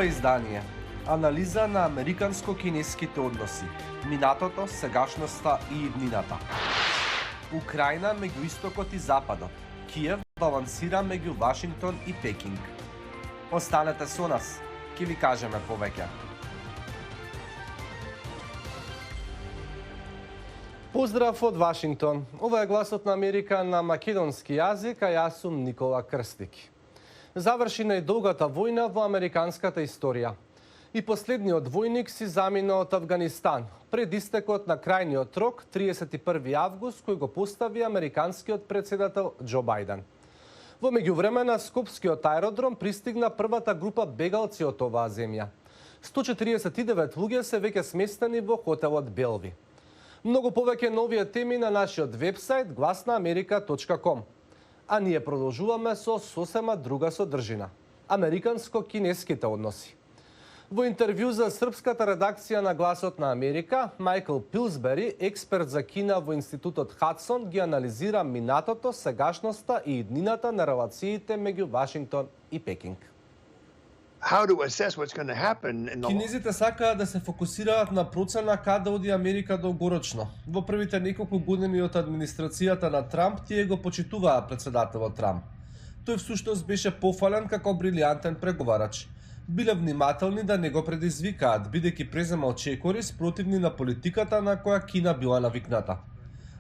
Ова издание анализа на американско-кинеските односи, минатото, сегашноста и иднината. Украина меѓу истокот и западот. Киев балансира меѓу Вашингтон и Пекинг. Останете со нас, ќе ви кажеме повеќе. Поздрав од Вашингтон. Ова е гласот на Америка на македонски јазик, а јас сум Никола Крстик. Заврши најдолгата војна во американската историја. И последниот војник си замина од Авганистан, пред истекот на крајниот рок 31 август, кој го постави американскиот председател Џо Бајден. Во меѓувреме на Скопскиот аеродром пристигна првата група бегалци од оваа земја. 149 луѓе се веќе сместени во хотелот Белви. Многу повеќе нови теми на нашиот вебсайт glasnaamerika.com. А ние продолжуваме со сосема друга содржина – американско-кинеските односи. Во интервју за српската редакција на Гласот на Америка, Майкл Пилсбери, експерт за Кина во Институтот Хадсон, ги анализира минатото, сегашноста и иднината на релациите меѓу Вашингтон и Пекинг. Кинезите сакаат да се фокусираат на процена каде оди Америка долгорочно. Во првите неколку години од администрацијата на Трамп тие го почитуваа председателот Трамп. Тој всушност беше пофален како брилијантен преговарач. Биле внимателни да не го предизвикаат, бидејќи преземал чекори спротивни на политиката на која Кина била навикната.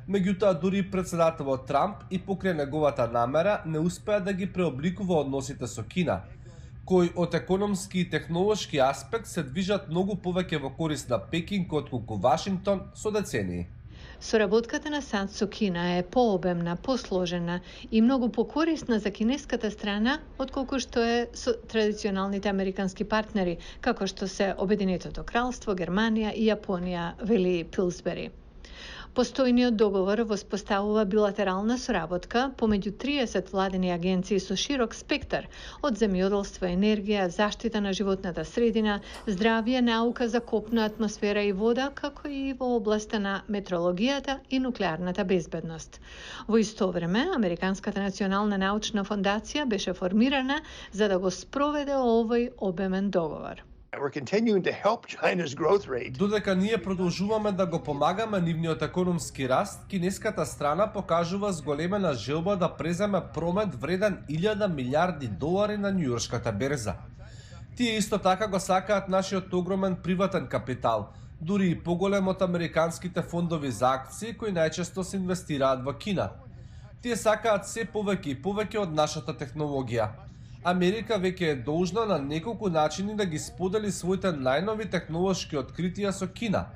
Меѓутоа, дури председателот Трамп и покрај неговата намера не успеа да ги преобликува односите со Кина, кои од економски и технолошки аспект се движат многу повеќе во корист на Пекинг отколку Вашингтон со децении. Соработката на САД со Кина е пообемна, посложена и многу покорисна за кинеската страна, отколку што е со традиционалните американски партнери, како што се Обединетото кралство, Германија и Јапонија, вели Пилсбери. Постојниот договор воспоставува билатерална соработка помеѓу 30 владени агенции со широк спектар од земјоделство, енергија, заштита на животната средина, здравје, наука за копна, атмосфера и вода, како и во областа на метрологијата и нуклеарната безбедност. Во исто време, Американската национална научна фондација беше формирана за да го спроведе овој обемен договор. Додека ние продолжуваме да го помагаме нивниот економски раст, кинеската страна покажува зголемена желба да преземе промет вреден 1000 милиарди долари на Њујоршката берза. Тие исто така го сакаат нашиот огромен приватен капитал, дури и поголем од американските фондови за акции кои најчесто се инвестираат во Кина. Тие сакаат се повеќе и повеќе од нашата технологија. Америка веќе е должна на неколку начини да ги сподели своите најнови технолошки откритија со Кина.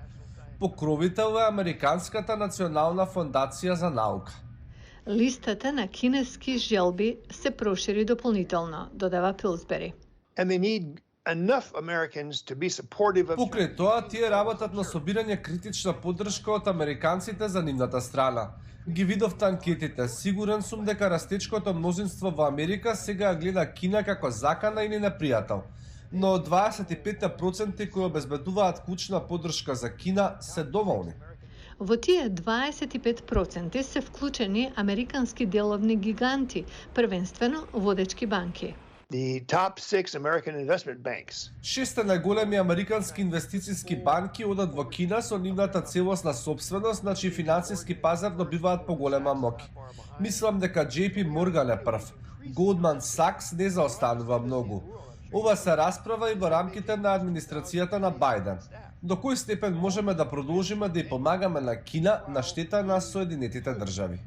Покровител е Американската национална фондација за наука. Листата на кинески желби се прошири дополнително, додава Пилсбери. Покрај тоа, тие работат на собирање критична поддршка од американците за нивната страна. Ги видовте анкетите, сигурен сум дека растечкото мнозинство во Америка сега гледа Кина како закана или непријател. Но 25% кои обезбедуваат клучна поддршка за Кина се доволни. Во тие 25% се вклучени американски деловни гиганти, првенствено водечки банки. Шесте најголеми американски инвестициски банки одат во Кина со нивната целосна собственост, значи финансиски пазар добиваат поголема моќ. Мислам дека JP Morgan е прв. Goldman Sachs не заостанува многу. Ова се расправа и во рамките на администрацијата на Бајден. До кој степен можеме да продолжиме да ја помагаме на Кина на штета на Соединетите држави?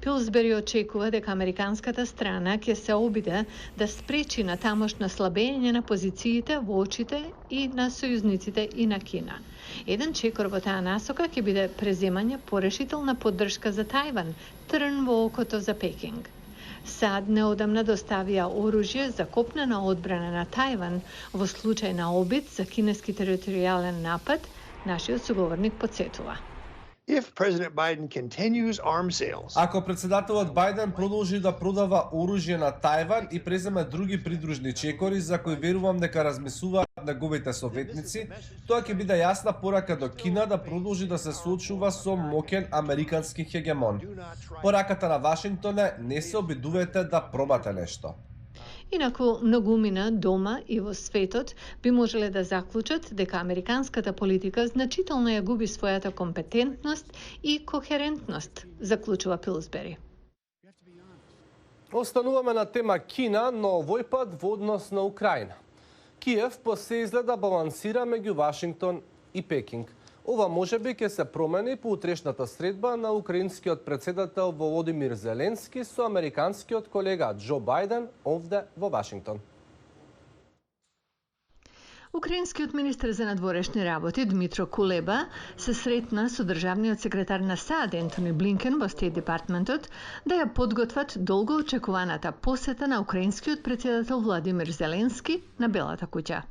Пилсбери очекува дека американската страна ќе се обиде да спречи на тамошно слабење на позициите во очите и на сојузниците и на Кина. Еден чекор во таа насока ќе биде преземање порешителна поддршка за Тајван, трн во окото за Пекинг. САД неодамна доставија оружје за копнена одбрана на Тајван во случај на обид за кинески територијален напад, нашиот соговорник потсетува. Ако председателот Бајден продолжи да продава оружје на Тајван и преземе други придружни чекори за кои верувам дека размислуваат неговите советници, тоа ќе биде јасна порака до Кина да продолжи да се соочува со моќен американски хегемон. Пораката на Вашингтон е: не се обидувате да пробате нешто. Инаку многумина дома и во светот би можеле да заклучат дека американската политика значително ја губи својата компетентност и кохерентност, заклучува Пилсбери. Остануваме на тема Кина, но овој пат во однос на Украина. Киев посе изгледа балансира меѓу Вашингтон и Пекинг. Ова можеби ќе се промени по утрешната средба на украинскиот председател Володимир Зеленски со американскиот колега Џо Бајден овде во Вашингтон. Украинскиот министер за надворешни работи Дмитро Кулеба се сретна со државниот секретар на САД Ентони Блинкен во Стейт департментот да ја подготват долго очекуваната посета на украинскиот председател Владимир Зеленски на Белата куќа.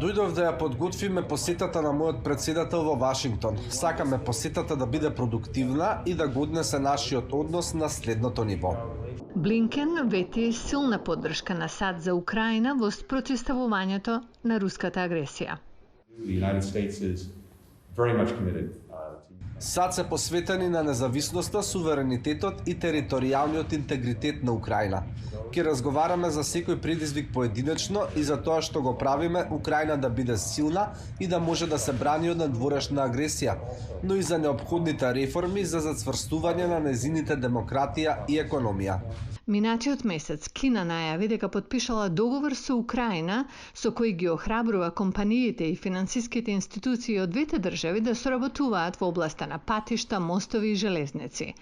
Дојдов да ја подготвиме посетата на мојот председател во Вашингтон. Сакаме посетата да биде продуктивна и да го однесе нашиот однос на следното ниво. Блинкен вети силна поддршка на САД за Украина во спротивставувањето на руската агресија. САД се посветени на независноста, суверенитетот и територијалниот интегритет на Украина. Ке разговараме за секој предизвик поединечно и за тоа што го правиме Украина да биде силна и да може да се брани од надворешна агресија, но и за неопходните реформи за зацврстување на незините демократија и економија. Минатиот месец Кина најави дека потпишала договор со Украина со кој ги охрабрува компаниите и финансиските институции од двете држави да соработуваат во областа на патишта, мостови и железници.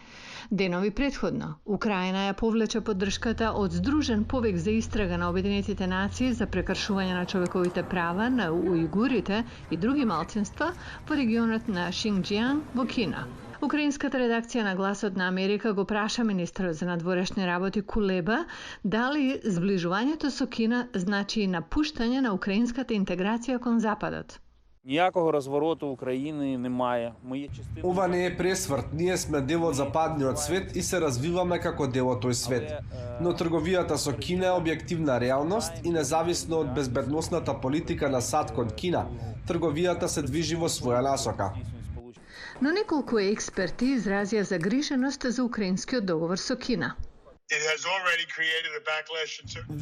Денови предходно, Украина ја повлече поддршката од Здружен повик за истрага на Обединетите нации за прекршување на човековите права на уигурите и други малцинства во регионот на Шинџијан во Кина. Украинската редакција на Гласот на Америка го праша министерот за надворешни работи Кулеба дали зближувањето со Кина значи напуштање на украинската интеграција кон Западот. Ніякого розвороту України немає. Ова не е пресврт, ние сме дел од западниот свет и се развиваме како дел од тој свет. Но трговијата со Кина е објективна реалност и независно од безбедносната политика на САД кон Кина, трговијата се движи во своја насока. Но неколку експерти изразија загриженост за украинскиот договор со Кина.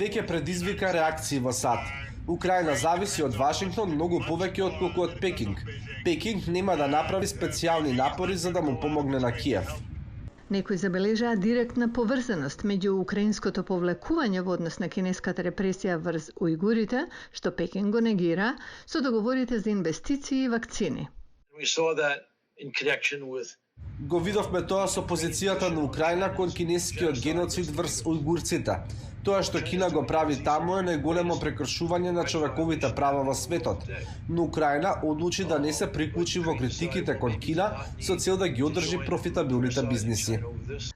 Веќе предизвика реакции во САД. Украина зависи од Вашингтон многу повеќе отколку од Пекинг. Пекинг нема да направи специјални напори за да му помогне на Киев. Некои забележаа директна поврзаност меѓу украинското повлекување во однос на кинеската репресија врз уигурите, што Пекинг го негира, со договорите за инвестиции и вакцини. Го видовме тоа со позицијата на Украина кон кинескиот геноцид врз уйгурците. Тоа што Кина го прави таму е најголемо прекршување на човековите права во светот. Но Украина одлучи да не се приклучи во критиките кон Кина со цел да ги одржи профитабилните бизниси.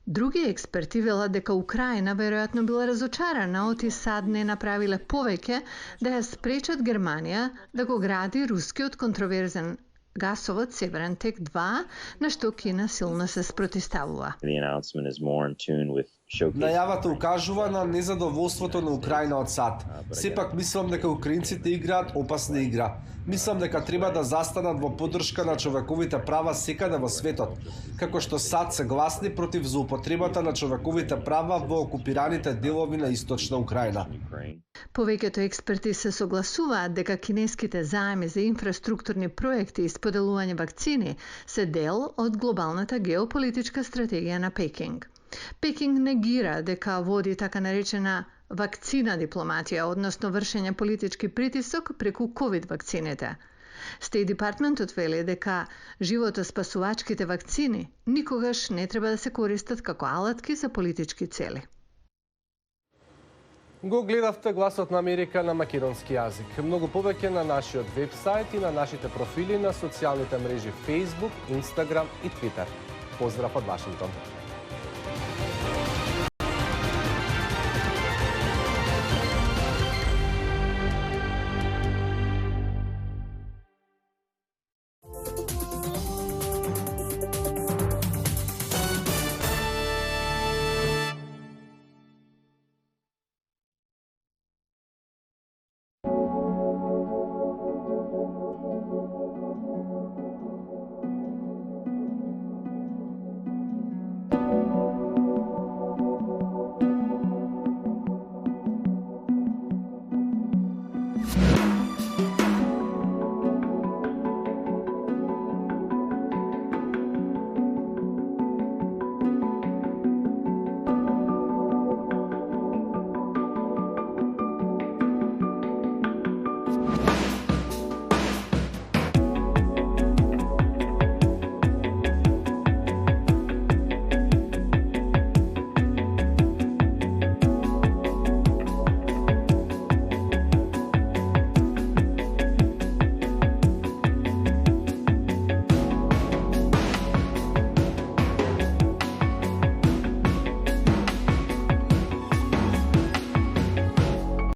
Други експерти велат дека Украина веројатно била разочарана од и САД не направиле повеќе да ја спречат Германија да го гради рускиот контроверзен гасовод Северен тек 2, на што Кина силно се спротивставува. Најавата укажува на незадоволството на Украина од САД. Сепак мислам дека украинците играат опасна игра. Мислам дека треба да застанат во поддршка на човековите права секаде во светот, како што САД се гласни против злоупотребата на човековите права во окупираните делови на источна Украина. Повеќето експерти се согласуваат дека кинеските заеми за инфраструктурни проекти и споделување вакцини се дел од глобалната геополитичка стратегија на Пекинг. Пекинг негира дека води така наречена вакцина дипломатија, односно вршење политички притисок преку ковид вакцините. Стейт департментот вели дека животоспасувачките вакцини никогаш не треба да се користат како алатки за политички цели. Го гледавте Гласот на Америка на македонски јазик. Многу повеќе на нашиот вебсайт и на нашите профили на социјалните мрежи Facebook, Instagram и Twitter. Поздрав од Вашингтон.